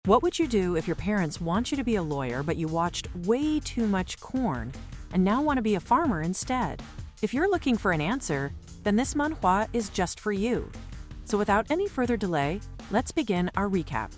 What would you do if your parents want you to be a lawyer but you watched way too much corn and now want to be a farmer instead? If you're looking for an answer, then this manhwa is just for you. So without any further delay, let's begin our recap.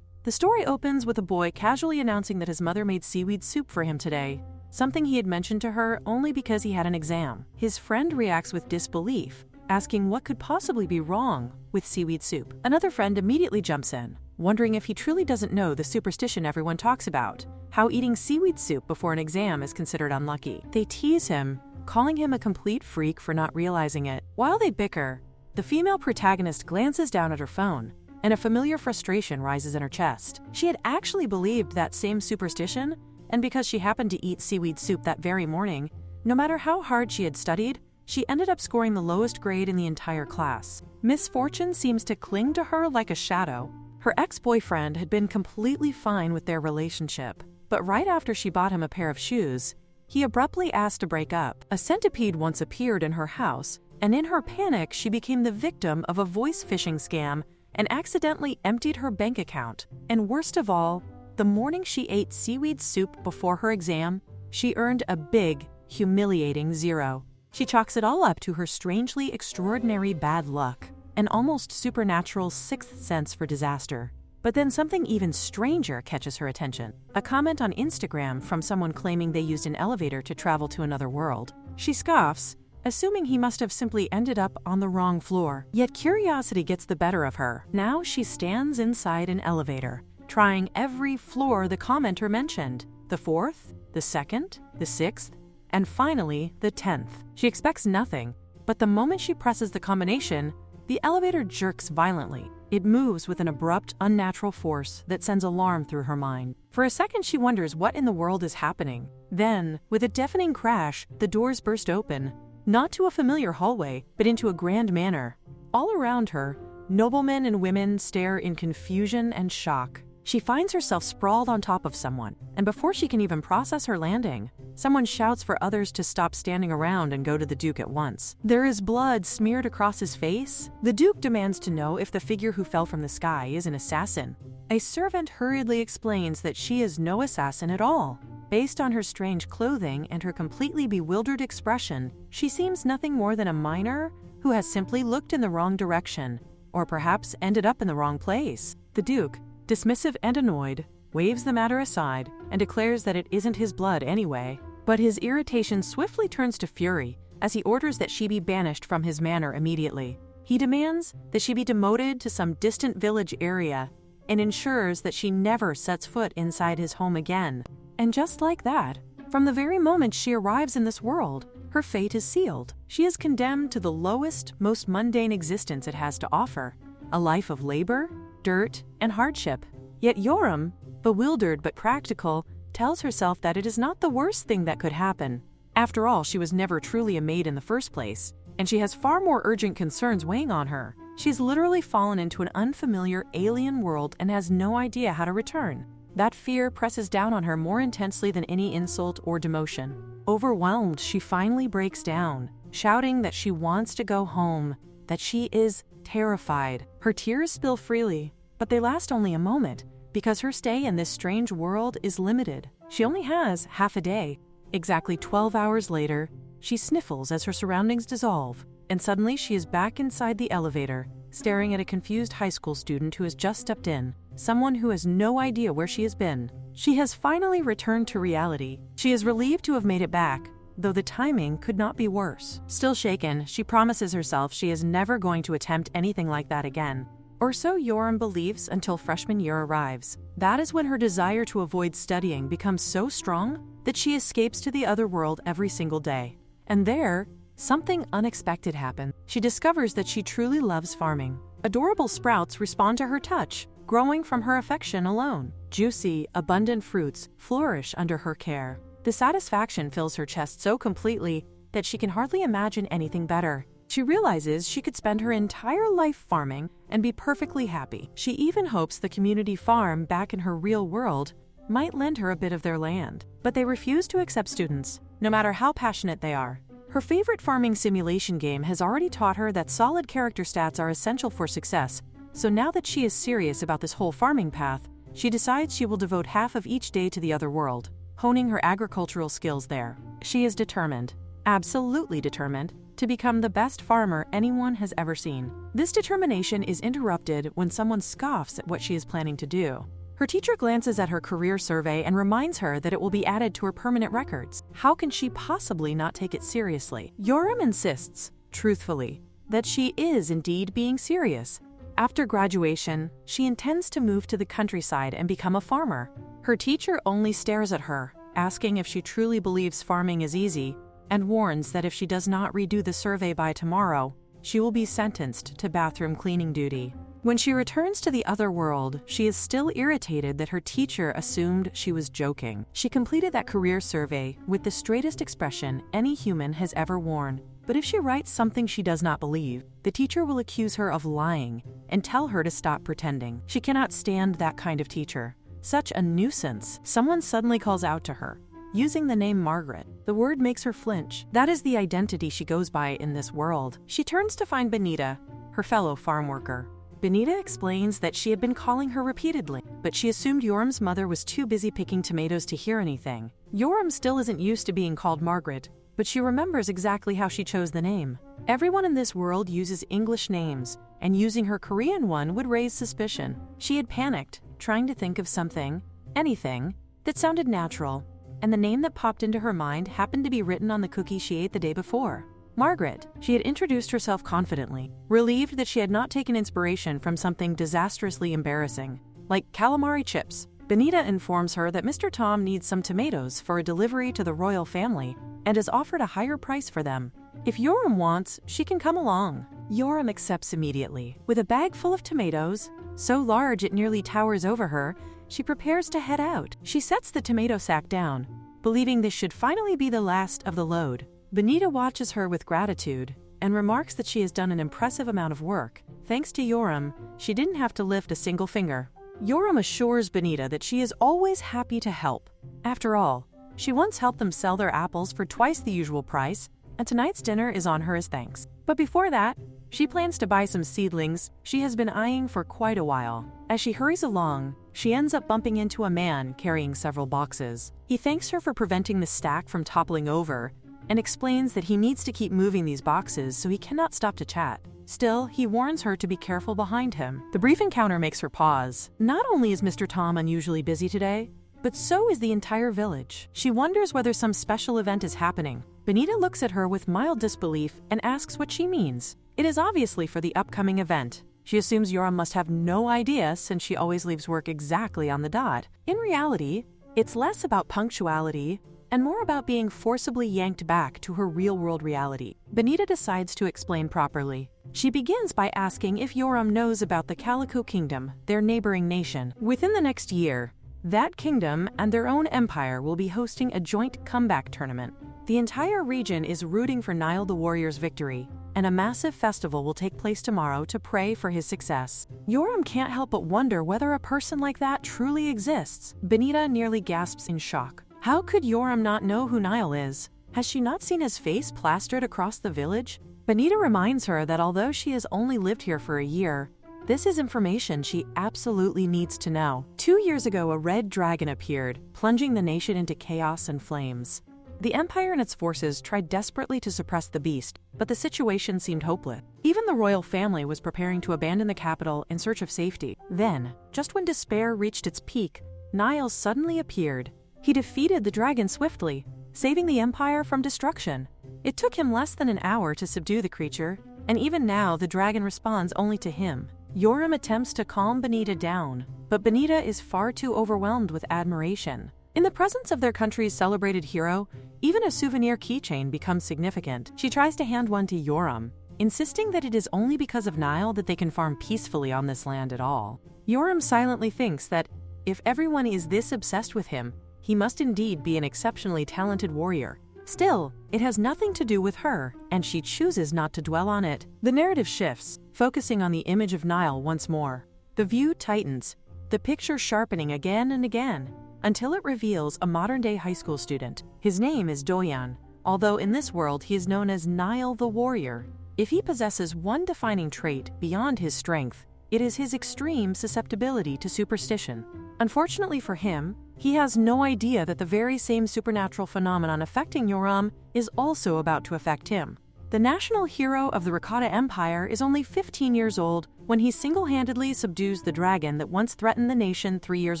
The story opens with a boy casually announcing that his mother made seaweed soup for him today, something he had mentioned to her only because he had an exam. His friend reacts with disbelief, asking what could possibly be wrong with seaweed soup. Another friend immediately jumps in, wondering if he truly doesn't know the superstition everyone talks about, how eating seaweed soup before an exam is considered unlucky. They tease him, calling him a complete freak for not realizing it. While they bicker, the female protagonist glances down at her phone, and a familiar frustration rises in her chest. She had actually believed that same superstition, and because she happened to eat seaweed soup that very morning, no matter how hard she had studied, she ended up scoring the lowest grade in the entire class. Misfortune seems to cling to her like a shadow. Her ex-boyfriend had been completely fine with their relationship, but right after she bought him a pair of shoes, he abruptly asked to break up. A centipede once appeared in her house, and in her panic, she became the victim of a voice phishing scam and accidentally emptied her bank account. And worst of all, the morning she ate seaweed soup before her exam, she earned a big, humiliating 0. She chalks it all up to her strangely extraordinary bad luck, an almost supernatural sixth sense for disaster. But then something even stranger catches her attention. A comment on Instagram from someone claiming they used an elevator to travel to another world. She scoffs, assuming he must have simply ended up on the wrong floor. Yet curiosity gets the better of her. Now she stands inside an elevator, trying every floor the commenter mentioned. The 4th, the 2nd, the 6th, and finally the 10th. She expects nothing, but the moment she presses the combination, the elevator jerks violently. It moves with an abrupt, unnatural force that sends alarm through her mind. For a second, she wonders what in the world is happening. Then, with a deafening crash, the doors burst open, not to a familiar hallway, but into a grand manor. All around her, noblemen and women stare in confusion and shock. She finds herself sprawled on top of someone, and before she can even process her landing, someone shouts for others to stop standing around and go to the Duke at once. There is blood smeared across his face. The Duke demands to know if the figure who fell from the sky is an assassin. A servant hurriedly explains that she is no assassin at all. Based on her strange clothing and her completely bewildered expression, she seems nothing more than a miner who has simply looked in the wrong direction, or perhaps ended up in the wrong place. The Duke, dismissive and annoyed, waves the matter aside and declares that it isn't his blood anyway. But his irritation swiftly turns to fury as he orders that she be banished from his manor immediately. He demands that she be demoted to some distant village area and ensures that she never sets foot inside his home again. And just like that, from the very moment she arrives in this world, her fate is sealed. She is condemned to the lowest, most mundane existence it has to offer, a life of labor, dirt, and hardship. Yet Yoram, bewildered but practical, tells herself that it is not the worst thing that could happen. After all, she was never truly a maid in the first place, and she has far more urgent concerns weighing on her. She's literally fallen into an unfamiliar alien world and has no idea how to return. That fear presses down on her more intensely than any insult or demotion. Overwhelmed, she finally breaks down, shouting that she wants to go home, that she is terrified. Her tears spill freely, but they last only a moment, because her stay in this strange world is limited. She only has half a day. Exactly 12 hours later, she sniffles as her surroundings dissolve, and suddenly she is back inside the elevator, staring at a confused high school student who has just stepped in, someone who has no idea where she has been. She has finally returned to reality. She is relieved to have made it back, though the timing could not be worse. Still shaken, she promises herself she is never going to attempt anything like that again. Or so Yoram believes until freshman year arrives. That is when her desire to avoid studying becomes so strong that she escapes to the other world every single day. And there, something unexpected happens. She discovers that she truly loves farming. Adorable sprouts respond to her touch, growing from her affection alone. Juicy, abundant fruits flourish under her care. The satisfaction fills her chest so completely that she can hardly imagine anything better. She realizes she could spend her entire life farming and be perfectly happy. She even hopes the community farm back in her real world might lend her a bit of their land. But they refuse to accept students, no matter how passionate they are. Her favorite farming simulation game has already taught her that solid character stats are essential for success, So now that she is serious about this whole farming path, she decides she will devote half of each day to the other world, honing her agricultural skills there. She is determined, absolutely determined, to become the best farmer anyone has ever seen. This determination is interrupted when someone scoffs at what she is planning to do. Her teacher glances at her career survey and reminds her that it will be added to her permanent records. How can she possibly not take it seriously? Yoram insists, truthfully, that she is indeed being serious. After graduation, she intends to move to the countryside and become a farmer. Her teacher only stares at her, asking if she truly believes farming is easy, and warns that if she does not redo the survey by tomorrow, she will be sentenced to bathroom cleaning duty. When she returns to the other world, she is still irritated that her teacher assumed she was joking. She completed that career survey with the straightest expression any human has ever worn. But if she writes something she does not believe, the teacher will accuse her of lying and tell her to stop pretending. She cannot stand that kind of teacher. Such a nuisance. Someone suddenly calls out to her, using the name Margaret. The word makes her flinch. That is the identity she goes by in this world. She turns to find Benita, her fellow farm worker. Benita explains that she had been calling her repeatedly, but she assumed Yoram's mother was too busy picking tomatoes to hear anything. Yoram still isn't used to being called Margaret, but she remembers exactly how she chose the name. Everyone in this world uses English names, and using her Korean one would raise suspicion. She had panicked, trying to think of something, anything, that sounded natural, and the name that popped into her mind happened to be written on the cookie she ate the day before. Margaret. She had introduced herself confidently, relieved that she had not taken inspiration from something disastrously embarrassing, like calamari chips. Benita informs her that Mr. Tom needs some tomatoes for a delivery to the royal family and has offered a higher price for them. If Yoram wants, she can come along. Yoram accepts immediately. With a bag full of tomatoes, so large it nearly towers over her, she prepares to head out. She sets the tomato sack down, believing this should finally be the last of the load. Benita watches her with gratitude and remarks that she has done an impressive amount of work. Thanks to Yoram, she didn't have to lift a single finger. Yoram assures Benita that she is always happy to help. After all, she once helped them sell their apples for twice the usual price, and tonight's dinner is on her as thanks. But before that, she plans to buy some seedlings she has been eyeing for quite a while. As she hurries along, she ends up bumping into a man carrying several boxes. He thanks her for preventing the stack from toppling over and explains that he needs to keep moving these boxes so he cannot stop to chat. Still, he warns her to be careful behind him. The brief encounter makes her pause. Not only is Mr. Tom unusually busy today, but so is the entire village. She wonders whether some special event is happening. Benita looks at her with mild disbelief and asks what she means. It is obviously for the upcoming event. She assumes Yoram must have no idea since she always leaves work exactly on the dot. In reality, it's less about punctuality and more about being forcibly yanked back to her real-world reality. Benita decides to explain properly. She begins by asking if Yoram knows about the Calico Kingdom, their neighboring nation. Within the next year, that kingdom and their own empire will be hosting a joint comeback tournament. The entire region is rooting for Nile the Warrior's victory, and a massive festival will take place tomorrow to pray for his success. Yoram can't help but wonder whether a person like that truly exists. Benita nearly gasps in shock. How could Yoram not know who Nile is? Has she not seen his face plastered across the village? Benita reminds her that although she has only lived here for a year, this is information she absolutely needs to know. 2 years ago, a red dragon appeared, plunging the nation into chaos and flames. The Empire and its forces tried desperately to suppress the beast, but the situation seemed hopeless. Even the royal family was preparing to abandon the capital in search of safety. Then, just when despair reached its peak, Nile suddenly appeared. He defeated the dragon swiftly, saving the Empire from destruction. It took him less than an hour to subdue the creature, and even now the dragon responds only to him. Yoram attempts to calm Benita down, but Benita is far too overwhelmed with admiration. In the presence of their country's celebrated hero, even a souvenir keychain becomes significant. She tries to hand one to Yoram, insisting that it is only because of Nile that they can farm peacefully on this land at all. Yoram silently thinks that if everyone is this obsessed with him, he must indeed be an exceptionally talented warrior. Still, it has nothing to do with her, and she chooses not to dwell on it. The narrative shifts, focusing on the image of Nile once more. The view tightens, the picture sharpening again and again, until it reveals a modern-day high school student. His name is Doyan, although in this world he is known as Nile the Warrior. If he possesses one defining trait beyond his strength, It is his extreme susceptibility to superstition. Unfortunately for him, he has no idea that the very same supernatural phenomenon affecting Yoram is also about to affect him. The national hero of the Rakata Empire is only 15 years old when he single-handedly subdues the dragon that once threatened the nation 3 years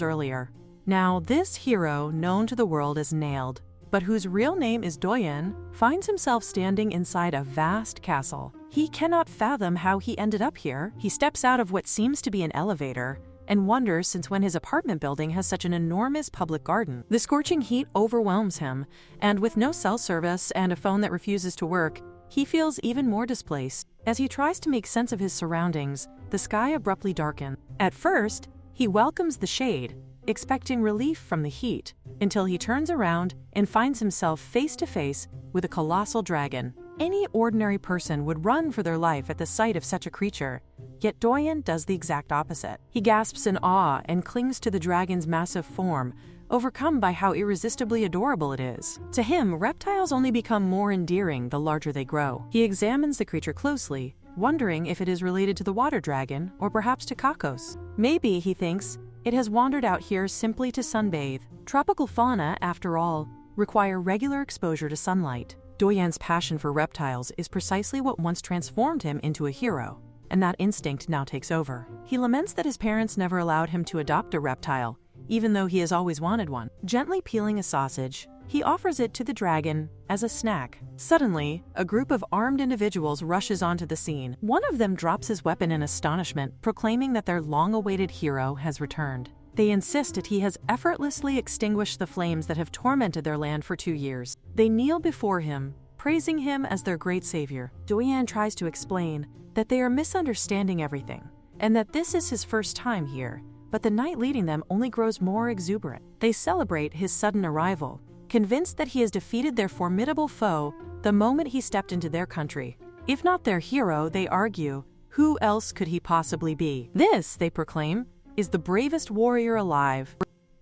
earlier. Now, this hero, known to the world as Nailed, but whose real name is Doyen, finds himself standing inside a vast castle. He cannot fathom how he ended up here. He steps out of what seems to be an elevator and wonders since when his apartment building has such an enormous public garden. The scorching heat overwhelms him, and with no cell service and a phone that refuses to work, he feels even more displaced. As he tries to make sense of his surroundings, the sky abruptly darkens. At first, he welcomes the shade, expecting relief from the heat, until he turns around and finds himself face to face with a colossal dragon. Any ordinary person would run for their life at the sight of such a creature, yet Doyen does the exact opposite. He gasps in awe and clings to the dragon's massive form, overcome by how irresistibly adorable it is. To him, reptiles only become more endearing the larger they grow. He examines the creature closely, wondering if it is related to the water dragon or perhaps to Kakos. Maybe, he thinks, it has wandered out here simply to sunbathe. Tropical fauna, after all, require regular exposure to sunlight. Doyen's passion for reptiles is precisely what once transformed him into a hero, and that instinct now takes over. He laments that his parents never allowed him to adopt a reptile, even though he has always wanted one. Gently peeling a sausage, he offers it to the dragon as a snack. Suddenly, a group of armed individuals rushes onto the scene. One of them drops his weapon in astonishment, proclaiming that their long-awaited hero has returned. They insist that he has effortlessly extinguished the flames that have tormented their land for 2 years. They kneel before him, praising him as their great savior. Doyen tries to explain that they are misunderstanding everything, and that this is his first time here, but the knight leading them only grows more exuberant. They celebrate his sudden arrival, convinced that he has defeated their formidable foe the moment he stepped into their country. If not their hero, they argue, who else could he possibly be? This, they proclaim, is the bravest warrior alive.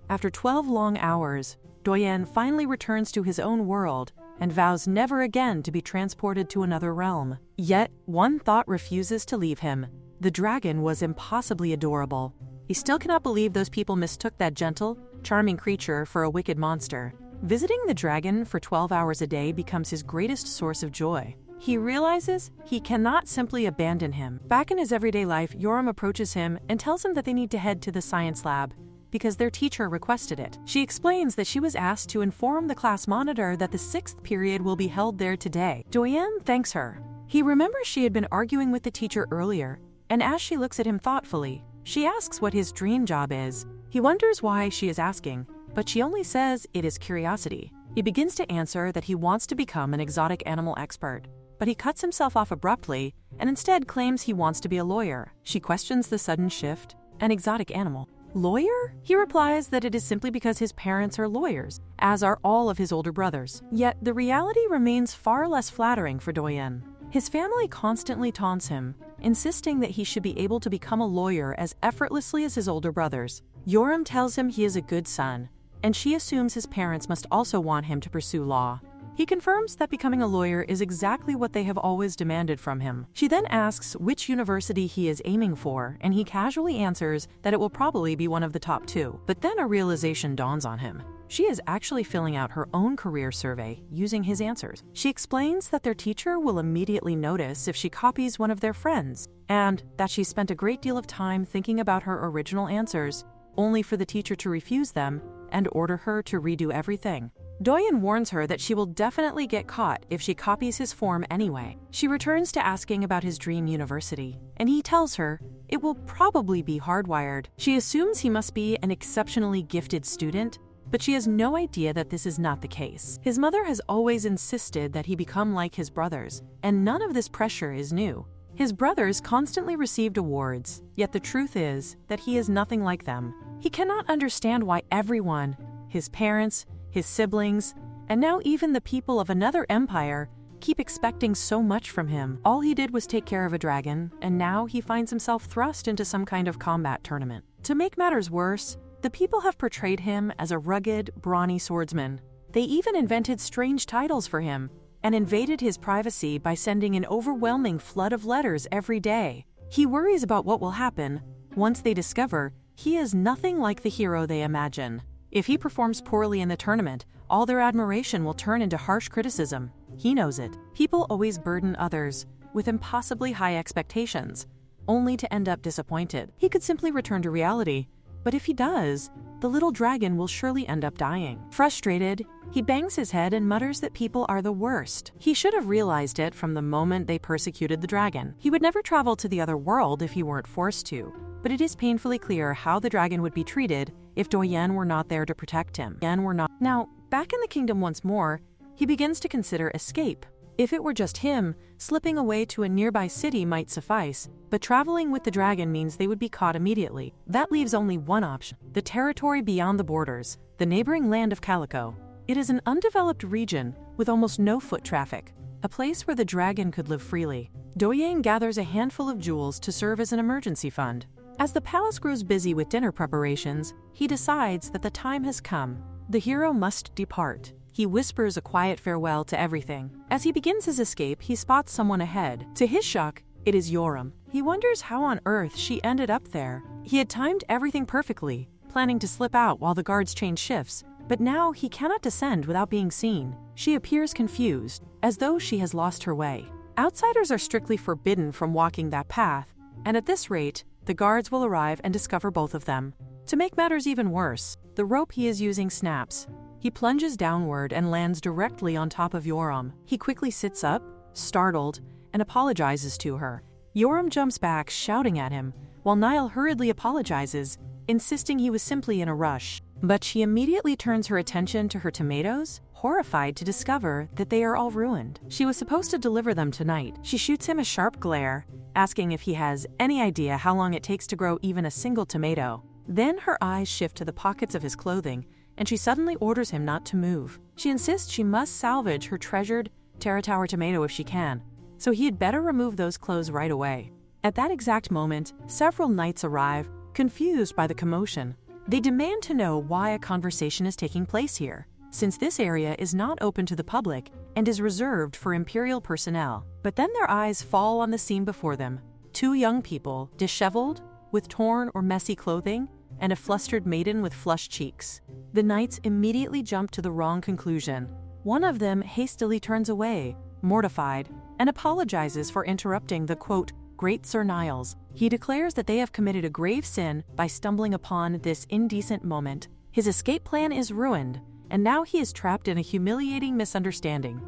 After 12 long hours, Doyen finally returns to his own world and vows never again to be transported to another realm. Yet, one thought refuses to leave him. The dragon was impossibly adorable. He still cannot believe those people mistook that gentle, charming creature for a wicked monster. Visiting the dragon for 12 hours a day becomes his greatest source of joy. He realizes he cannot simply abandon him. Back in his everyday life, Yoram approaches him and tells him that they need to head to the science lab because their teacher requested it. She explains that she was asked to inform the class monitor that the 6th period will be held there today. Doyen thanks her. He remembers she had been arguing with the teacher earlier, and as she looks at him thoughtfully, she asks what his dream job is. He wonders why she is asking, but she only says it is curiosity. He begins to answer that he wants to become an exotic animal expert, but he cuts himself off abruptly and instead claims he wants to be a lawyer. She questions the sudden shift. An exotic animal. Lawyer? He replies that it is simply because his parents are lawyers, as are all of his older brothers. Yet the reality remains far less flattering for Doyen. His family constantly taunts him, insisting that he should be able to become a lawyer as effortlessly as his older brothers. Yoram tells him he is a good son, and she assumes his parents must also want him to pursue law. He confirms that becoming a lawyer is exactly what they have always demanded from him. She then asks which university he is aiming for, and he casually answers that it will probably be one of the top 2. But then a realization dawns on him. She is actually filling out her own career survey using his answers. She explains that their teacher will immediately notice if she copies one of their friends, and that she spent a great deal of time thinking about her original answers, only for the teacher to refuse them and order her to redo everything. Doyen warns her that she will definitely get caught if she copies his form anyway. She returns to asking about his dream university, and he tells her it will probably be hardwired. She assumes he must be an exceptionally gifted student, but she has no idea that this is not the case. His mother has always insisted that he become like his brothers, and none of this pressure is new. His brothers constantly received awards, yet the truth is that he is nothing like them. He cannot understand why everyone, his parents, his siblings, and now even the people of another empire, keep expecting so much from him. All he did was take care of a dragon, and now he finds himself thrust into some kind of combat tournament. To make matters worse, the people have portrayed him as a rugged, brawny swordsman. They even invented strange titles for him and invaded his privacy by sending an overwhelming flood of letters every day. He worries about what will happen once they discover he is nothing like the hero they imagine. If he performs poorly in the tournament, all their admiration will turn into harsh criticism. He knows it. People always burden others with impossibly high expectations, only to end up disappointed. He could simply return to reality, but if he does, the little dragon will surely end up dying. Frustrated, he bangs his head and mutters that people are the worst. He should have realized it from the moment they persecuted the dragon. He would never travel to the other world if he weren't forced to, but it is painfully clear how the dragon would be treated if Doyen were not there to protect him. Now, back in the kingdom once more, he begins to consider escape. If it were just him, slipping away to a nearby city might suffice, but traveling with the dragon means they would be caught immediately. That leaves only one option: the territory beyond the borders, the neighboring land of Calico. It is an undeveloped region with almost no foot traffic, a place where the dragon could live freely. Doyen gathers a handful of jewels to serve as an emergency fund. As the palace grows busy with dinner preparations, he decides that the time has come. The hero must depart. He whispers a quiet farewell to everything. As he begins his escape, he spots someone ahead. To his shock, it is Yoram. He wonders how on earth she ended up there. He had timed everything perfectly, planning to slip out while the guards change shifts, but now he cannot descend without being seen. She appears confused, as though she has lost her way. Outsiders are strictly forbidden from walking that path, and at this rate, the guards will arrive and discover both of them. To make matters even worse, the rope he is using snaps. He plunges downward and lands directly on top of Yoram. He quickly sits up, startled, and apologizes to her. Yoram jumps back, shouting at him, while Niall hurriedly apologizes, insisting he was simply in a rush. But she immediately turns her attention to her tomatoes, horrified to discover that they are all ruined. She was supposed to deliver them tonight. She shoots him a sharp glare, asking if he has any idea how long it takes to grow even a single tomato. Then her eyes shift to the pockets of his clothing, and she suddenly orders him not to move. She insists she must salvage her treasured Terra Tower tomato if she can, so he had better remove those clothes right away. At that exact moment, several knights arrive, confused by the commotion. They demand to know why a conversation is taking place here, since this area is not open to the public and is reserved for imperial personnel. But then their eyes fall on the scene before them. Two young people, disheveled, with torn or messy clothing, and a flustered maiden with flushed cheeks. The knights immediately jump to the wrong conclusion. One of them hastily turns away, mortified, and apologizes for interrupting the, quote, great Sir Niles. He declares that they have committed a grave sin by stumbling upon this indecent moment. His escape plan is ruined, and now he is trapped in a humiliating misunderstanding.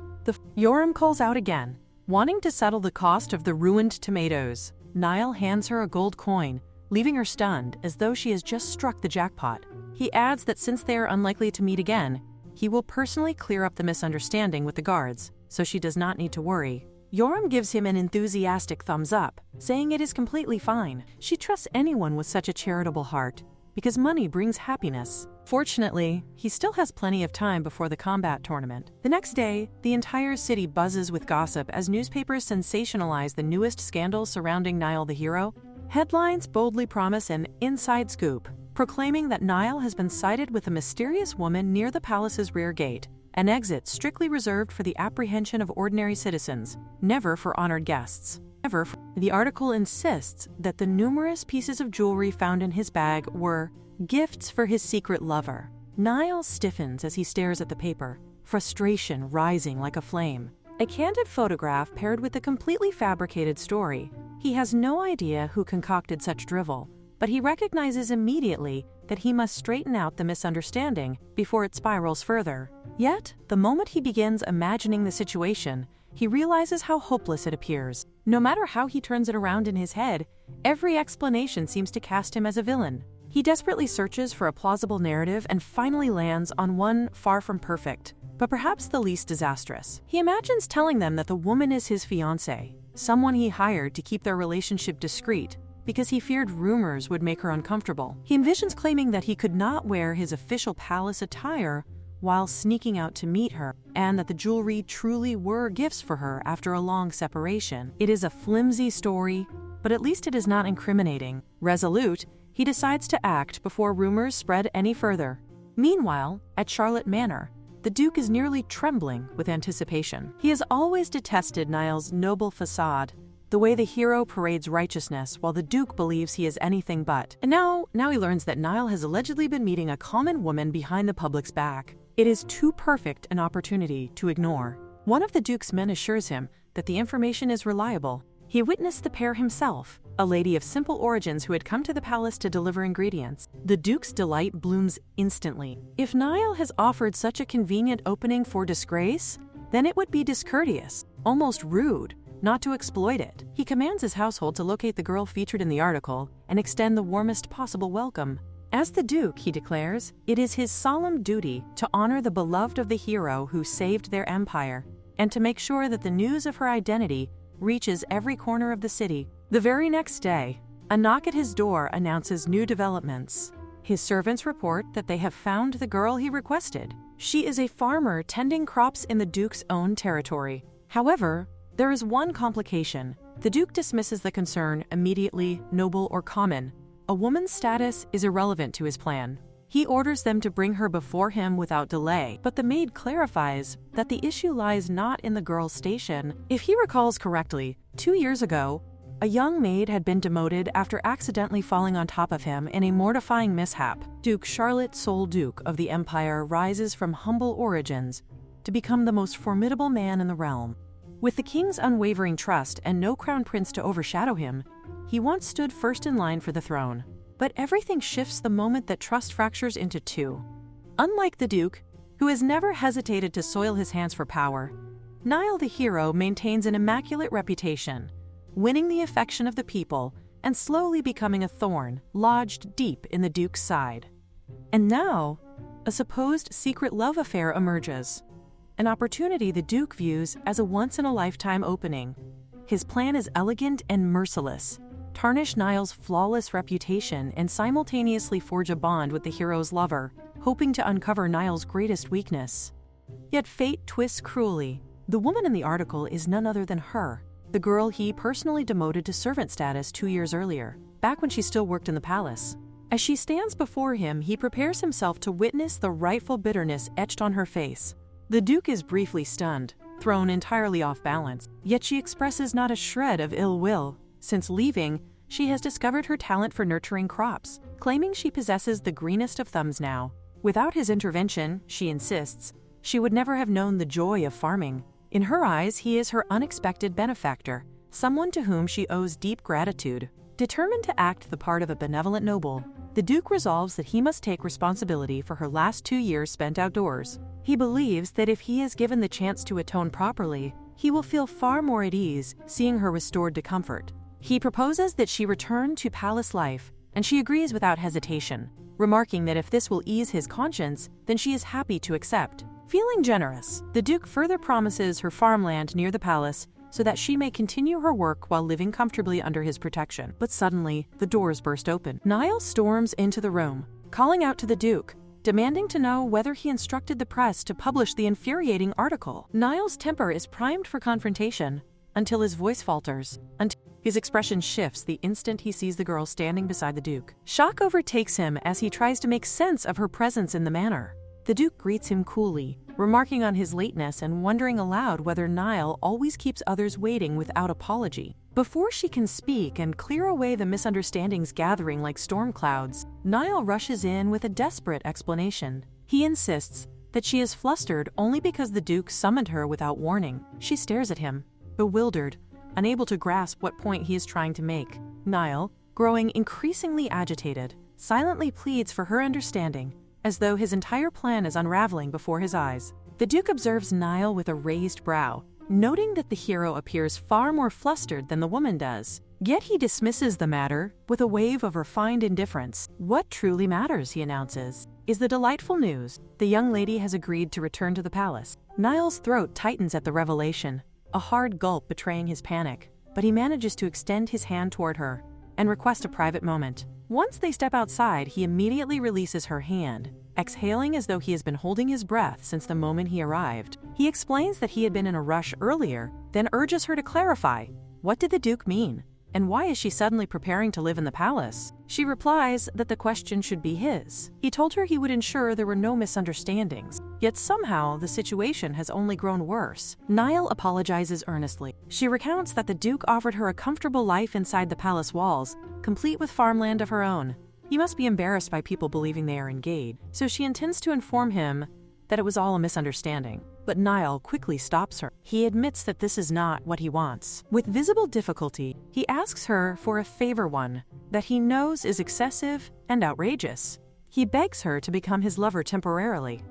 Yoram calls out again, wanting to settle the cost of the ruined tomatoes. Niall hands her a gold coin, leaving her stunned as though she has just struck the jackpot. He adds that since they are unlikely to meet again, he will personally clear up the misunderstanding with the guards, so she does not need to worry. Yoram gives him an enthusiastic thumbs up, saying it is completely fine. She trusts anyone with such a charitable heart, because money brings happiness. Fortunately, he still has plenty of time before the combat tournament. The next day, the entire city buzzes with gossip as newspapers sensationalize the newest scandal surrounding Niall the hero. Headlines boldly promise an inside scoop, proclaiming that Niall has been sighted with a mysterious woman near the palace's rear gate, an exit strictly reserved for the apprehension of ordinary citizens, never for honored guests. The article insists that the numerous pieces of jewelry found in his bag were gifts for his secret lover. Niall stiffens as he stares at the paper, frustration rising like a flame. A candid photograph paired with a completely fabricated story. He has no idea who concocted such drivel, but he recognizes immediately that he must straighten out the misunderstanding before it spirals further. Yet, the moment he begins imagining the situation, he realizes how hopeless it appears. No matter how he turns it around in his head, every explanation seems to cast him as a villain. He desperately searches for a plausible narrative and finally lands on one far from perfect, but perhaps the least disastrous. He imagines telling them that the woman is his fiancée, someone he hired to keep their relationship discreet, because he feared rumors would make her uncomfortable. He envisions claiming that he could not wear his official palace attire while sneaking out to meet her, and that the jewelry truly were gifts for her after a long separation. It is a flimsy story, but at least it is not incriminating. Resolute, he decides to act before rumors spread any further. Meanwhile, at Charlotte Manor, the Duke is nearly trembling with anticipation. He has always detested Niall's noble facade, the way the hero parades righteousness while the Duke believes he is anything but. And now he learns that Niall has allegedly been meeting a common woman behind the public's back. It is too perfect an opportunity to ignore. One of the Duke's men assures him that the information is reliable. He witnessed the pair himself, a lady of simple origins who had come to the palace to deliver ingredients. The Duke's delight blooms instantly. If Niall has offered such a convenient opening for disgrace, then it would be discourteous, almost rude, not to exploit it. He commands his household to locate the girl featured in the article and extend the warmest possible welcome. As the Duke, he declares, it is his solemn duty to honor the beloved of the hero who saved their empire, and to make sure that the news of her identity reaches every corner of the city. The very next day, a knock at his door announces new developments. His servants report that they have found the girl he requested. She is a farmer tending crops in the Duke's own territory. However, there is one complication. The Duke dismisses the concern immediately, noble or common. A woman's status is irrelevant to his plan. He orders them to bring her before him without delay, but the maid clarifies that the issue lies not in the girl's station. If he recalls correctly, 2 years ago, a young maid had been demoted after accidentally falling on top of him in a mortifying mishap. Duke Charlotte, sole Duke of the Empire, rises from humble origins to become the most formidable man in the realm. With the king's unwavering trust and no crown prince to overshadow him, he once stood first in line for the throne. But everything shifts the moment that trust fractures into two. Unlike the Duke, who has never hesitated to soil his hands for power, Niall the hero maintains an immaculate reputation, winning the affection of the people and slowly becoming a thorn lodged deep in the Duke's side. And now, a supposed secret love affair emerges, an opportunity the Duke views as a once-in-a-lifetime opening. His plan is elegant and merciless: tarnish Niall's flawless reputation and simultaneously forge a bond with the hero's lover, hoping to uncover Niall's greatest weakness. Yet fate twists cruelly. The woman in the article is none other than her, the girl he personally demoted to servant status 2 years earlier, back when she still worked in the palace. As she stands before him, he prepares himself to witness the rightful bitterness etched on her face. The Duke is briefly stunned, thrown entirely off balance, yet she expresses not a shred of ill will. Since leaving, she has discovered her talent for nurturing crops, claiming she possesses the greenest of thumbs now. Without his intervention, she insists, she would never have known the joy of farming. In her eyes, he is her unexpected benefactor, someone to whom she owes deep gratitude. Determined to act the part of a benevolent noble, the Duke resolves that he must take responsibility for her last 2 years spent outdoors. He believes that if he is given the chance to atone properly, he will feel far more at ease seeing her restored to comfort. He proposes that she return to palace life, and she agrees without hesitation, remarking that if this will ease his conscience, then she is happy to accept. Feeling generous, the Duke further promises her farmland near the palace so that she may continue her work while living comfortably under his protection. But suddenly, the doors burst open. Niall storms into the room, calling out to the Duke, demanding to know whether he instructed the press to publish the infuriating article. Niall's temper is primed for confrontation until his voice falters, until his expression shifts the instant he sees the girl standing beside the Duke. Shock overtakes him as he tries to make sense of her presence in the manor. The Duke greets him coolly, remarking on his lateness and wondering aloud whether Niall always keeps others waiting without apology. Before she can speak and clear away the misunderstandings gathering like storm clouds, Niall rushes in with a desperate explanation. He insists that she is flustered only because the Duke summoned her without warning. She stares at him, bewildered, unable to grasp what point he is trying to make. Niall, growing increasingly agitated, silently pleads for her understanding, as though his entire plan is unraveling before his eyes. The Duke observes Niall with a raised brow, noting that the hero appears far more flustered than the woman does. Yet he dismisses the matter with a wave of refined indifference. What truly matters, he announces, is the delightful news: the young lady has agreed to return to the palace. Niall's throat tightens at the revelation, a hard gulp betraying his panic, but he manages to extend his hand toward her and request a private moment. Once they step outside, he immediately releases her hand, exhaling as though he has been holding his breath since the moment he arrived. He explains that he had been in a rush earlier, then urges her to clarify. What did the Duke mean? And why is she suddenly preparing to live in the palace? She replies that the question should be his. He told her he would ensure there were no misunderstandings. Yet somehow, the situation has only grown worse. Niall apologizes earnestly. She recounts that the Duke offered her a comfortable life inside the palace walls, complete with farmland of her own. He must be embarrassed by people believing they are engaged, so she intends to inform him that it was all a misunderstanding. But Niall quickly stops her. He admits that this is not what he wants. With visible difficulty, he asks her for a favor, one that he knows is excessive and outrageous. He begs her to become his lover temporarily.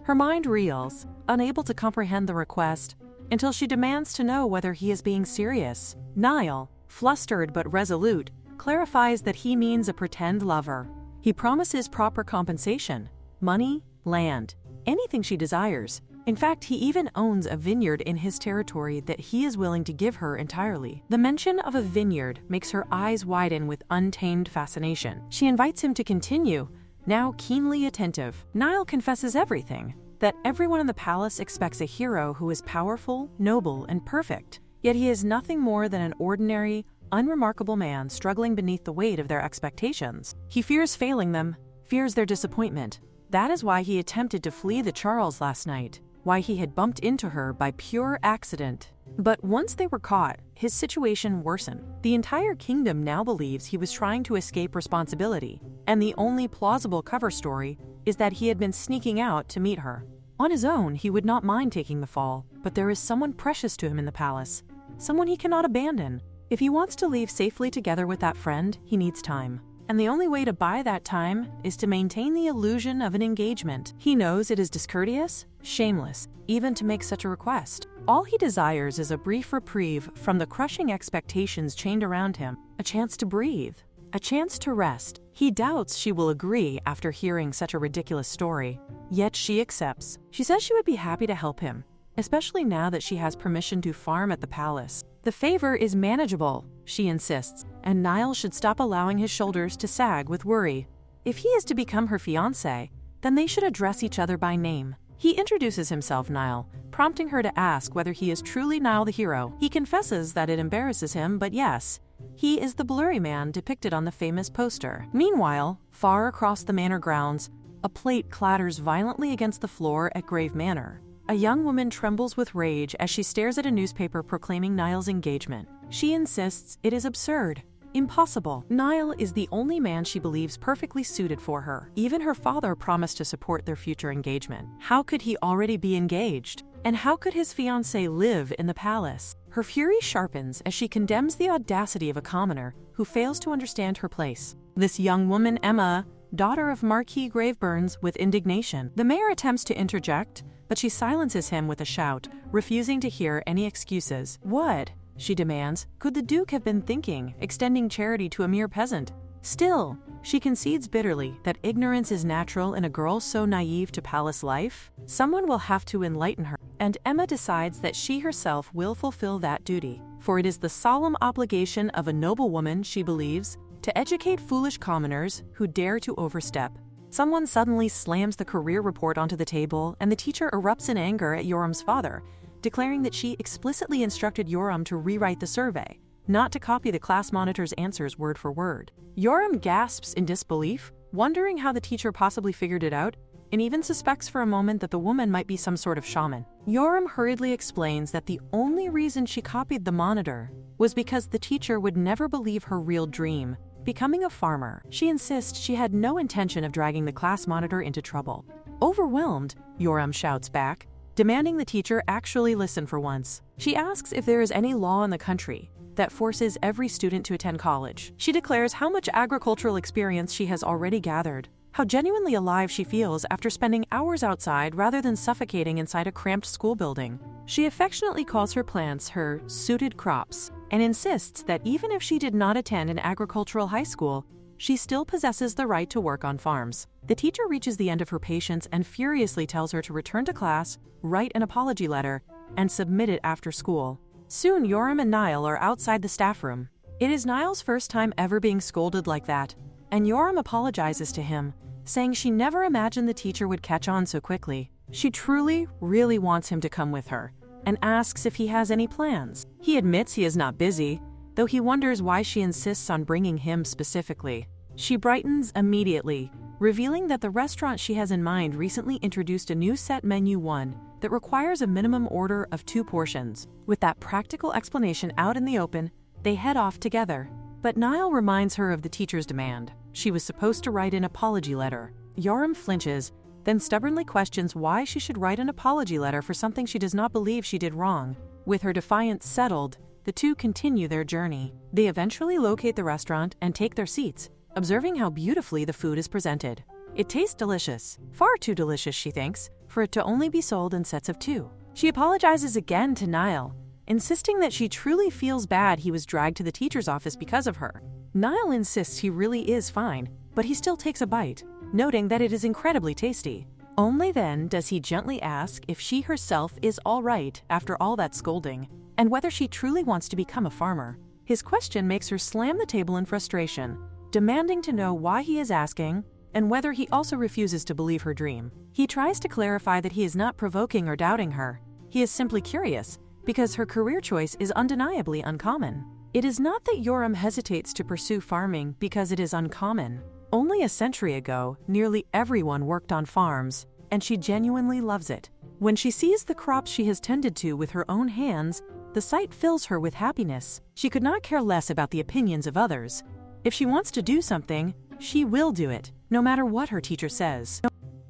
Her mind reels, unable to comprehend the request, until she demands to know whether he is being serious. Niall, flustered but resolute, clarifies that he means a pretend lover. He promises proper compensation, money, land, anything she desires. In fact, he even owns a vineyard in his territory that he is willing to give her entirely. The mention of a vineyard makes her eyes widen with untamed fascination. She invites him to continue, now keenly attentive. Niall confesses everything, that everyone in the palace expects a hero who is powerful, noble, and perfect. Yet he is nothing more than an ordinary, unremarkable man struggling beneath the weight of their expectations. He fears failing them, fears their disappointment. That is why he attempted to flee the Charles last night, why he had bumped into her by pure accident. But once they were caught, his situation worsened. The entire kingdom now believes he was trying to escape responsibility, and the only plausible cover story is that he had been sneaking out to meet her. On his own, he would not mind taking the fall, but there is someone precious to him in the palace, someone he cannot abandon. If he wants to leave safely together with that friend, he needs time. And the only way to buy that time is to maintain the illusion of an engagement. He knows it is discourteous, shameless, even to make such a request. All he desires is a brief reprieve from the crushing expectations chained around him, a chance to breathe, a chance to rest. He doubts she will agree after hearing such a ridiculous story. Yet she accepts. She says she would be happy to help him, especially now that she has permission to farm at the palace. The favor is manageable, she insists, and Niall should stop allowing his shoulders to sag with worry. If he is to become her fiancé, then they should address each other by name. He introduces himself, Niall, prompting her to ask whether he is truly Niall the hero. He confesses that it embarrasses him, but yes, he is the blurry man depicted on the famous poster. Meanwhile, far across the manor grounds, a plate clatters violently against the floor at Grave Manor. A young woman trembles with rage as she stares at a newspaper proclaiming Niall's engagement. She insists it is absurd, impossible. Niall is the only man she believes perfectly suited for her. Even her father promised to support their future engagement. How could he already be engaged? And how could his fiancée live in the palace? Her fury sharpens as she condemns the audacity of a commoner who fails to understand her place. This young woman, Emma, daughter of Marquis Graveburns, with indignation. The mayor attempts to interject, but she silences him with a shout, refusing to hear any excuses. What, she demands, could the Duke have been thinking, extending charity to a mere peasant? Still, she concedes bitterly that ignorance is natural in a girl so naive to palace life. Someone will have to enlighten her, and Emma decides that she herself will fulfill that duty, for it is the solemn obligation of a noble woman, she believes, to educate foolish commoners who dare to overstep. Someone suddenly slams the career report onto the table, and the teacher erupts in anger at Yoram's father, declaring that she explicitly instructed Yoram to rewrite the survey, not to copy the class monitor's answers word for word. Yoram gasps in disbelief, wondering how the teacher possibly figured it out, and even suspects for a moment that the woman might be some sort of shaman. Yoram hurriedly explains that the only reason she copied the monitor was because the teacher would never believe her real dream, becoming a farmer. She insists she had no intention of dragging the class monitor into trouble. Overwhelmed, Yoram shouts back, demanding the teacher actually listen for once. She asks if there is any law in the country that forces every student to attend college. She declares how much agricultural experience she has already gathered, how genuinely alive she feels after spending hours outside rather than suffocating inside a cramped school building. She affectionately calls her plants her suited crops, and insists that even if she did not attend an agricultural high school, she still possesses the right to work on farms. The teacher reaches the end of her patience and furiously tells her to return to class, write an apology letter, and submit it after school. Soon Yoram and Niall are outside the staff room. It is Niall's first time ever being scolded like that, and Yoram apologizes to him, saying she never imagined the teacher would catch on so quickly. She truly, really wants him to come with her, and asks if he has any plans. He admits he is not busy, though he wonders why she insists on bringing him specifically. She brightens immediately, revealing that the restaurant she has in mind recently introduced a new set menu one that requires a minimum order of 2 portions. With that practical explanation out in the open, they head off together. But Niall reminds her of the teacher's demand. She was supposed to write an apology letter. Yoram flinches, then stubbornly questions why she should write an apology letter for something she does not believe she did wrong. With her defiance settled, the two continue their journey. They eventually locate the restaurant and take their seats, observing how beautifully the food is presented. It tastes delicious, far too delicious, she thinks, for it to only be sold in sets of 2. She apologizes again to Niall, insisting that she truly feels bad he was dragged to the teacher's office because of her. Niall insists he really is fine, but he still takes a bite, noting that it is incredibly tasty. Only then does he gently ask if she herself is all right after all that scolding, and whether she truly wants to become a farmer. His question makes her slam the table in frustration, demanding to know why he is asking and whether he also refuses to believe her dream. He tries to clarify that he is not provoking or doubting her. He is simply curious, because her career choice is undeniably uncommon. It is not that Yoram hesitates to pursue farming because it is uncommon. Only a century ago, nearly everyone worked on farms, and she genuinely loves it. When she sees the crops she has tended to with her own hands, the sight fills her with happiness. She could not care less about the opinions of others. If she wants to do something, she will do it, no matter what her teacher says.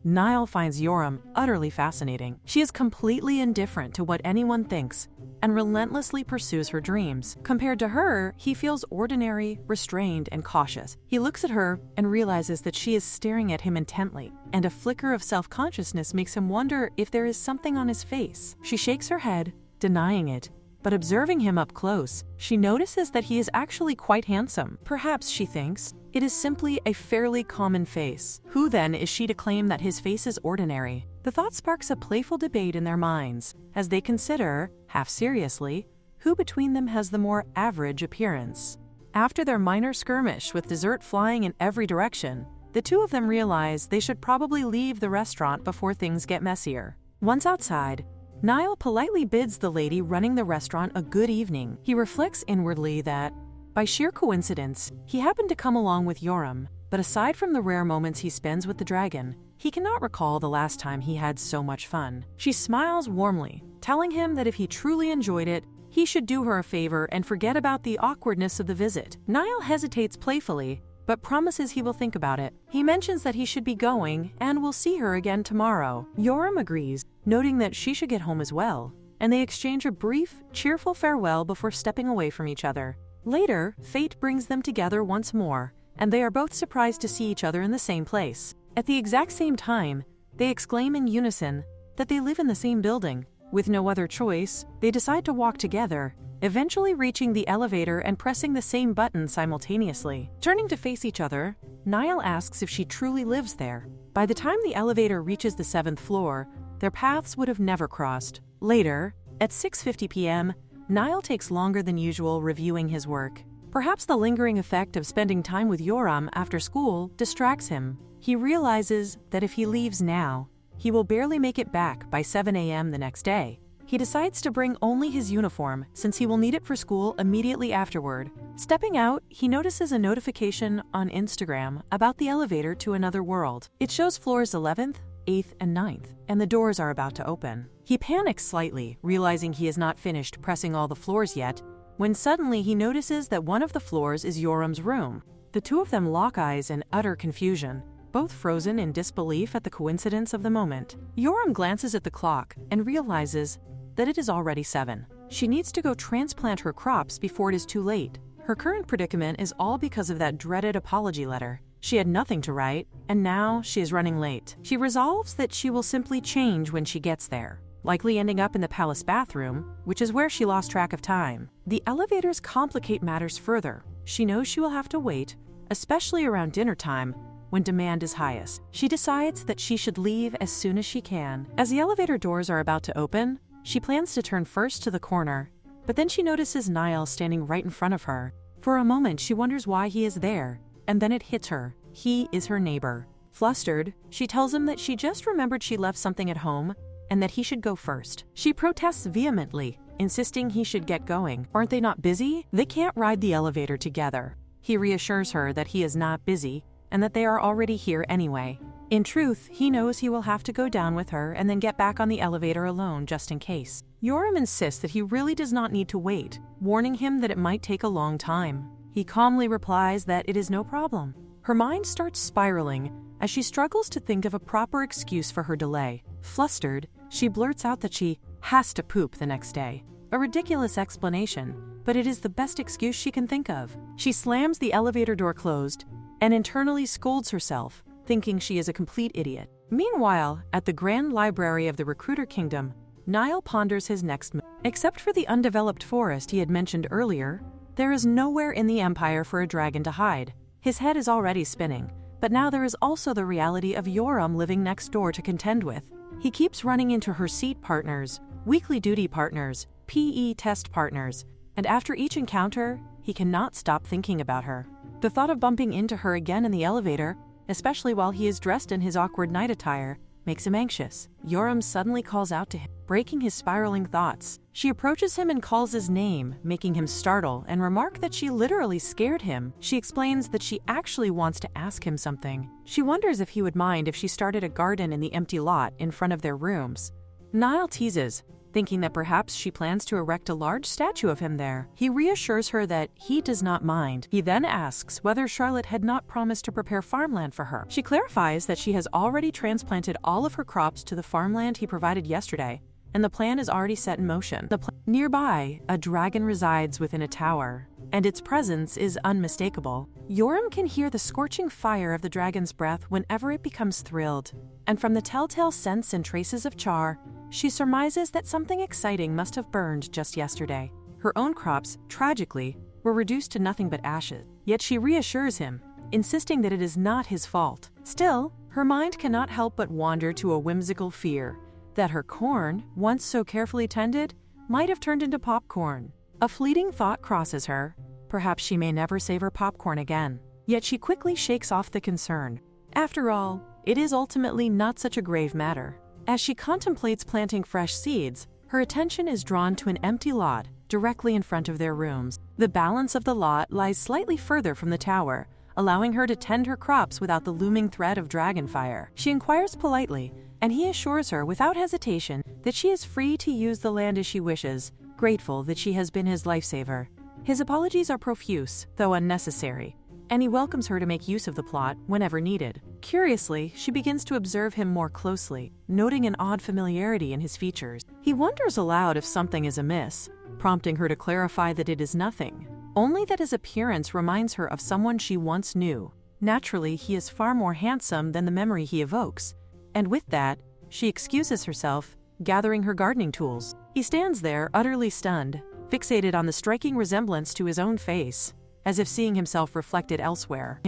Niall finds Yoram utterly fascinating. She is completely indifferent to what anyone thinks and relentlessly pursues her dreams. Compared to her, he feels ordinary, restrained, and cautious. He looks at her and realizes that she is staring at him intently, and a flicker of self-consciousness makes him wonder if there is something on his face. She shakes her head, denying it, but observing him up close, she notices that he is actually quite handsome. Perhaps, she thinks, it is simply a fairly common face. Who then is she to claim that his face is ordinary? The thought sparks a playful debate in their minds as they consider, half seriously, who between them has the more average appearance. After their minor skirmish with dessert flying in every direction, the two of them realize they should probably leave the restaurant before things get messier. Once outside, Niall politely bids the lady running the restaurant a good evening. He reflects inwardly that, by sheer coincidence, he happened to come along with Yoram, but aside from the rare moments he spends with the dragon, he cannot recall the last time he had so much fun. She smiles warmly, telling him that if he truly enjoyed it, he should do her a favor and forget about the awkwardness of the visit. Niall hesitates playfully, but promises he will think about it. He mentions that he should be going and will see her again tomorrow. Yoram agrees, noting that she should get home as well, and they exchange a brief, cheerful farewell before stepping away from each other. Later, fate brings them together once more, and they are both surprised to see each other in the same place. At the exact same time, they exclaim in unison that they live in the same building. With no other choice, they decide to walk together, eventually reaching the elevator and pressing the same button simultaneously. Turning to face each other, Niall asks if she truly lives there. By the time the elevator reaches the 7th floor, their paths would have never crossed. Later, at 6:50 p.m., Niall takes longer than usual reviewing his work. Perhaps the lingering effect of spending time with Yoram after school distracts him. He realizes that if he leaves now, he will barely make it back by 7 a.m. the next day. He decides to bring only his uniform since he will need it for school immediately afterward. Stepping out, he notices a notification on Instagram about the elevator to another world. It shows floors 11th, 8th, and 9th, and the doors are about to open. He panics slightly, realizing he has not finished pressing all the floors yet, when suddenly he notices that one of the floors is Yoram's room. The two of them lock eyes in utter confusion, both frozen in disbelief at the coincidence of the moment. Yoram glances at the clock and realizes that it is already 7. She needs to go transplant her crops before it is too late. Her current predicament is all because of that dreaded apology letter. She had nothing to write, and now she is running late. She resolves that she will simply change when she gets there, likely ending up in the palace bathroom, which is where she lost track of time. The elevators complicate matters further. She knows she will have to wait, especially around dinner time, when demand is highest. She decides that she should leave as soon as she can. As the elevator doors are about to open, she plans to turn first to the corner, but then she notices Niall standing right in front of her. For a moment, she wonders why he is there, and then it hits her. He is her neighbor. Flustered, she tells him that she just remembered she left something at home and that he should go first. She protests vehemently, insisting he should get going. Aren't they not busy? They can't ride the elevator together. He reassures her that he is not busy and that they are already here anyway. In truth, he knows he will have to go down with her and then get back on the elevator alone just in case. Yoram insists that he really does not need to wait, warning him that it might take a long time. He calmly replies that it is no problem. Her mind starts spiraling as she struggles to think of a proper excuse for her delay. Flustered, she blurts out that she has to poop the next day. A ridiculous explanation, but it is the best excuse she can think of. She slams the elevator door closed and internally scolds herself, thinking she is a complete idiot. Meanwhile, at the Grand Library of the Recruiter Kingdom, Niall ponders his next move. Except for the undeveloped forest he had mentioned earlier, there is nowhere in the Empire for a dragon to hide. His head is already spinning, but now there is also the reality of Yoram living next door to contend with. He keeps running into her seat partners, weekly duty partners, PE test partners, and after each encounter, he cannot stop thinking about her. The thought of bumping into her again in the elevator, especially while he is dressed in his awkward night attire, makes him anxious. Yoram suddenly calls out to him, breaking his spiraling thoughts. She approaches him and calls his name, making him startle and remark that she literally scared him. She explains that she actually wants to ask him something. She wonders if he would mind if she started a garden in the empty lot in front of their rooms. Niall teases, thinking that perhaps she plans to erect a large statue of him there. He reassures her that he does not mind. He then asks whether Charlotte had not promised to prepare farmland for her. She clarifies that she has already transplanted all of her crops to the farmland he provided yesterday, and the plan is already set in motion. Nearby, a dragon resides within a tower, and its presence is unmistakable. Yoram can hear the scorching fire of the dragon's breath whenever it becomes thrilled, and from the telltale scents and traces of char, she surmises that something exciting must have burned just yesterday. Her own crops, tragically, were reduced to nothing but ashes. Yet she reassures him, insisting that it is not his fault. Still, her mind cannot help but wander to a whimsical fear that her corn, once so carefully tended, might have turned into popcorn. A fleeting thought crosses her. Perhaps she may never savor popcorn again. Yet she quickly shakes off the concern. After all, it is ultimately not such a grave matter. As she contemplates planting fresh seeds, her attention is drawn to an empty lot directly in front of their rooms. The balance of the lot lies slightly further from the tower, allowing her to tend her crops without the looming threat of dragon fire. She inquires politely, and he assures her without hesitation that she is free to use the land as she wishes, grateful that she has been his lifesaver. His apologies are profuse, though unnecessary, and he welcomes her to make use of the plot whenever needed. Curiously, she begins to observe him more closely, noting an odd familiarity in his features. He wonders aloud if something is amiss, prompting her to clarify that it is nothing, only that his appearance reminds her of someone she once knew. Naturally, he is far more handsome than the memory he evokes, and with that, she excuses herself, gathering her gardening tools. He stands there, utterly stunned, fixated on the striking resemblance to his own face, as if seeing himself reflected elsewhere.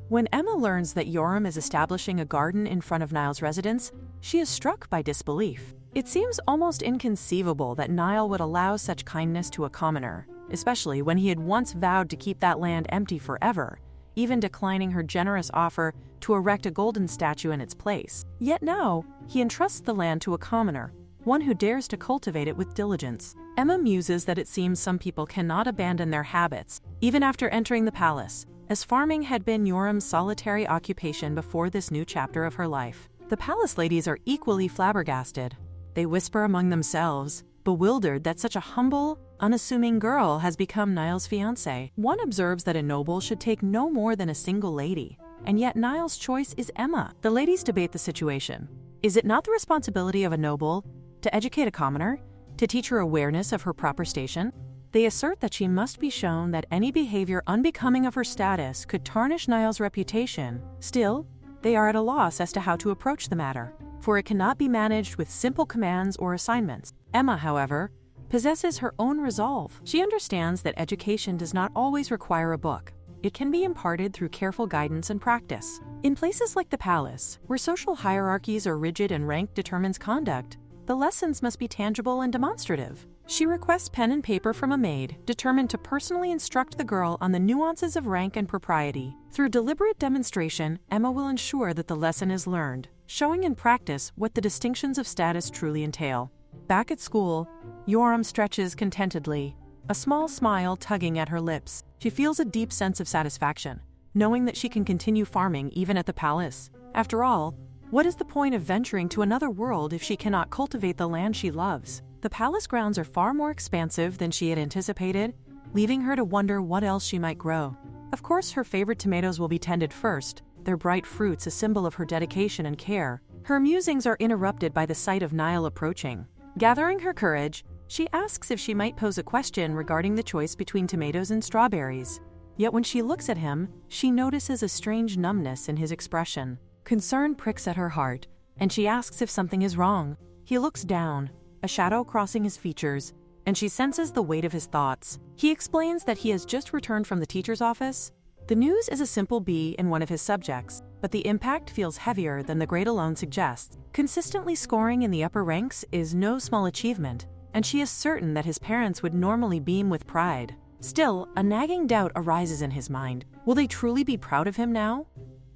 When Emma learns that Yoram is establishing a garden in front of Niall's residence, she is struck by disbelief. It seems almost inconceivable that Niall would allow such kindness to a commoner, especially when he had once vowed to keep that land empty forever, even declining her generous offer to erect a golden statue in its place. Yet now, he entrusts the land to a commoner, one who dares to cultivate it with diligence. Emma muses that it seems some people cannot abandon their habits, even after entering the palace, as farming had been Yoram's solitary occupation before this new chapter of her life. The palace ladies are equally flabbergasted. They whisper among themselves, bewildered that such a humble, unassuming girl has become Niall's fiancée. One observes that a noble should take no more than a single lady, and yet Niall's choice is Emma. The ladies debate the situation. Is it not the responsibility of a noble to educate a commoner, to teach her awareness of her proper station? They assert that she must be shown that any behavior unbecoming of her status could tarnish Niall's reputation. Still, they are at a loss as to how to approach the matter, for it cannot be managed with simple commands or assignments. Emma, however, possesses her own resolve. She understands that education does not always require a book. It can be imparted through careful guidance and practice. In places like the palace, where social hierarchies are rigid and rank determines conduct, the lessons must be tangible and demonstrative. She requests pen and paper from a maid, determined to personally instruct the girl on the nuances of rank and propriety. Through deliberate demonstration, Emma will ensure that the lesson is learned, showing in practice what the distinctions of status truly entail. Back at school, Yoram stretches contentedly, a small smile tugging at her lips. She feels a deep sense of satisfaction, knowing that she can continue farming even at the palace. After all, what is the point of venturing to another world if she cannot cultivate the land she loves? The palace grounds are far more expansive than she had anticipated, leaving her to wonder what else she might grow. Of course, her favorite tomatoes will be tended first, their bright fruits a symbol of her dedication and care. Her musings are interrupted by the sight of Niall approaching. Gathering her courage, she asks if she might pose a question regarding the choice between tomatoes and strawberries. Yet when she looks at him, she notices a strange numbness in his expression. Concern pricks at her heart, and she asks if something is wrong. He looks down, a shadow crossing his features, and she senses the weight of his thoughts. He explains that he has just returned from the teacher's office. The news is a simple B in one of his subjects, but the impact feels heavier than the grade alone suggests. Consistently scoring in the upper ranks is no small achievement, and she is certain that his parents would normally beam with pride. Still, a nagging doubt arises in his mind. Will they truly be proud of him now?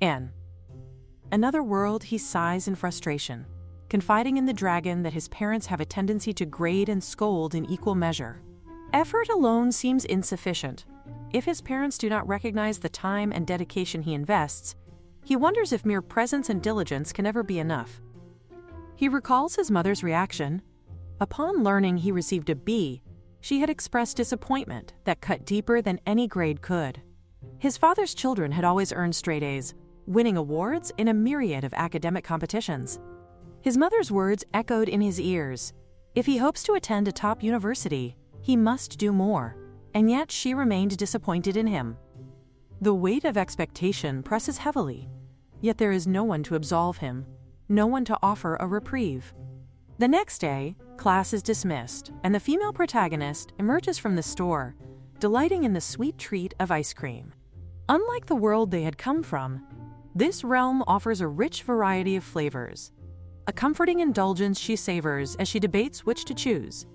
In another world, he sighs in frustration, confiding in the dragon that his parents have a tendency to grade and scold in equal measure. Effort alone seems insufficient. If his parents do not recognize the time and dedication he invests, he wonders if mere presence and diligence can ever be enough. He recalls his mother's reaction. Upon learning he received a B, she had expressed disappointment that cut deeper than any grade could. His father's children had always earned straight A's, winning awards in a myriad of academic competitions. His mother's words echoed in his ears. If he hopes to attend a top university, he must do more, and yet she remained disappointed in him. The weight of expectation presses heavily, yet there is no one to absolve him, no one to offer a reprieve. The next day, class is dismissed, and the female protagonist emerges from the store, delighting in the sweet treat of ice cream. Unlike the world they had come from, this realm offers a rich variety of flavors, a comforting indulgence she savors as she debates which to choose.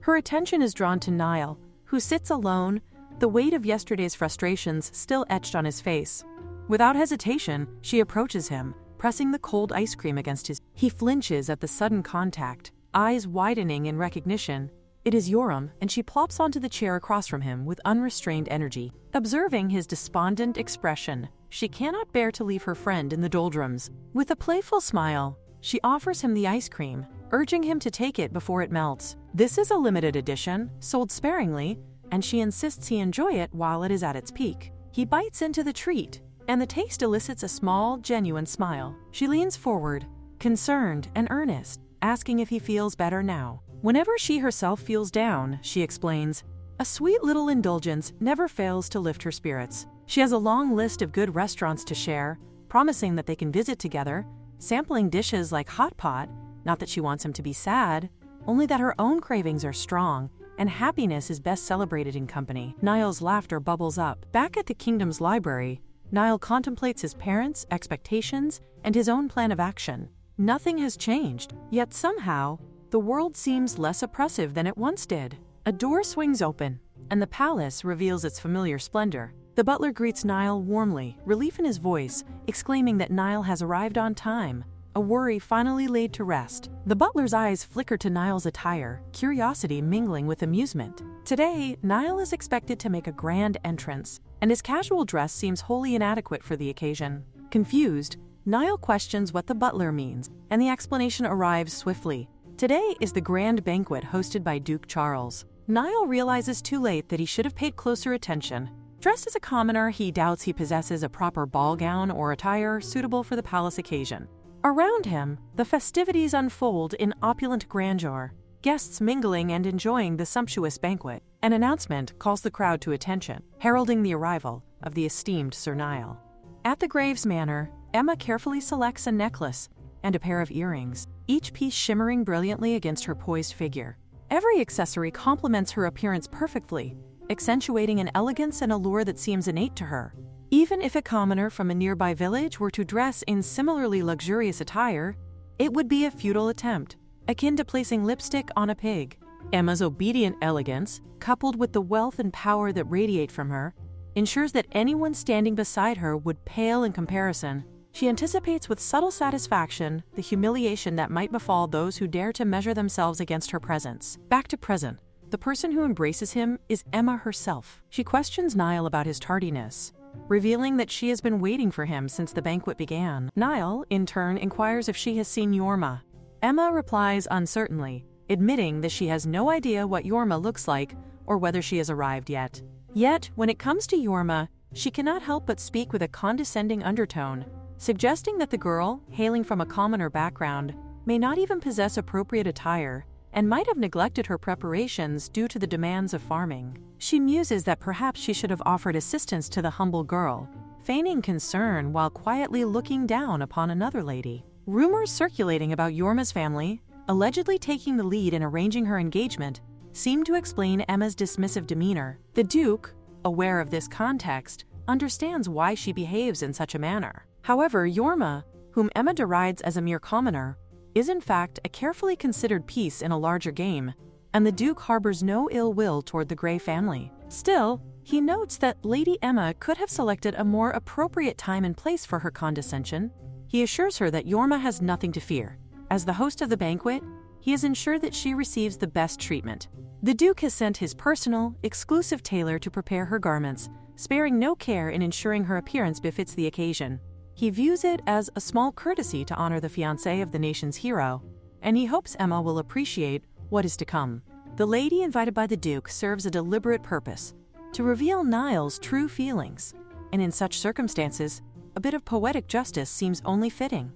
Her attention is drawn to Niall, who sits alone, the weight of yesterday's frustrations still etched on his face. Without hesitation, she approaches him, pressing the cold ice cream against his. He flinches at the sudden contact, eyes widening in recognition. It is Yoram, and she plops onto the chair across from him with unrestrained energy. Observing his despondent expression, she cannot bear to leave her friend in the doldrums. With a playful smile, she offers him the ice cream, urging him to take it before it melts. This is a limited edition, sold sparingly, and she insists he enjoy it while it is at its peak. He bites into the treat, and the taste elicits a small, genuine smile. She leans forward, concerned and earnest, asking if he feels better now. Whenever she herself feels down, she explains, a sweet little indulgence never fails to lift her spirits. She has a long list of good restaurants to share, promising that they can visit together, sampling dishes like hot pot, not that she wants him to be sad, only that her own cravings are strong, and happiness is best celebrated in company. Niall's laughter bubbles up. Back at the kingdom's library, Niall contemplates his parents' expectations and his own plan of action. Nothing has changed, yet somehow, the world seems less oppressive than it once did. A door swings open, and the palace reveals its familiar splendor. The butler greets Niall warmly, relief in his voice, exclaiming that Niall has arrived on time, a worry finally laid to rest. The butler's eyes flicker to Niall's attire, curiosity mingling with amusement. Today, Niall is expected to make a grand entrance, and his casual dress seems wholly inadequate for the occasion. Confused, Niall questions what the butler means, and the explanation arrives swiftly. Today is the grand banquet hosted by Duke Charles. Niall realizes too late that he should have paid closer attention. Dressed as a commoner, he doubts he possesses a proper ball gown or attire suitable for the palace occasion. Around him, the festivities unfold in opulent grandeur, guests mingling and enjoying the sumptuous banquet. An announcement calls the crowd to attention, heralding the arrival of the esteemed Sir Niall. At the Graves Manor, Emma carefully selects a necklace and a pair of earrings, each piece shimmering brilliantly against her poised figure. Every accessory complements her appearance perfectly, accentuating an elegance and allure that seems innate to her. Even if a commoner from a nearby village were to dress in similarly luxurious attire, it would be a futile attempt, akin to placing lipstick on a pig. Emma's obedient elegance, coupled with the wealth and power that radiate from her, ensures that anyone standing beside her would pale in comparison. She anticipates with subtle satisfaction the humiliation that might befall those who dare to measure themselves against her presence. Back to present. The person who embraces him is Emma herself. She questions Niall about his tardiness, revealing that she has been waiting for him since the banquet began. Niall, in turn, inquires if she has seen Jorma. Emma replies uncertainly, admitting that she has no idea what Jorma looks like or whether she has arrived yet. Yet, when it comes to Jorma, she cannot help but speak with a condescending undertone, suggesting that the girl, hailing from a commoner background, may not even possess appropriate attire and might have neglected her preparations due to the demands of farming. She muses that perhaps she should have offered assistance to the humble girl, feigning concern while quietly looking down upon another lady. Rumors circulating about Jorma's family, allegedly taking the lead in arranging her engagement, seem to explain Emma's dismissive demeanor. The Duke, aware of this context, understands why she behaves in such a manner. However, Jorma, whom Emma derides as a mere commoner, is in fact a carefully considered piece in a larger game, and the Duke harbors no ill will toward the Grey family. Still, he notes that Lady Emma could have selected a more appropriate time and place for her condescension. He assures her that Jorma has nothing to fear. As the host of the banquet, he has ensured that she receives the best treatment. The Duke has sent his personal, exclusive tailor to prepare her garments, sparing no care in ensuring her appearance befits the occasion. He views it as a small courtesy to honor the fiancé of the nation's hero, and he hopes Emma will appreciate what is to come. The lady invited by the Duke serves a deliberate purpose, to reveal Niall's true feelings, and in such circumstances, a bit of poetic justice seems only fitting.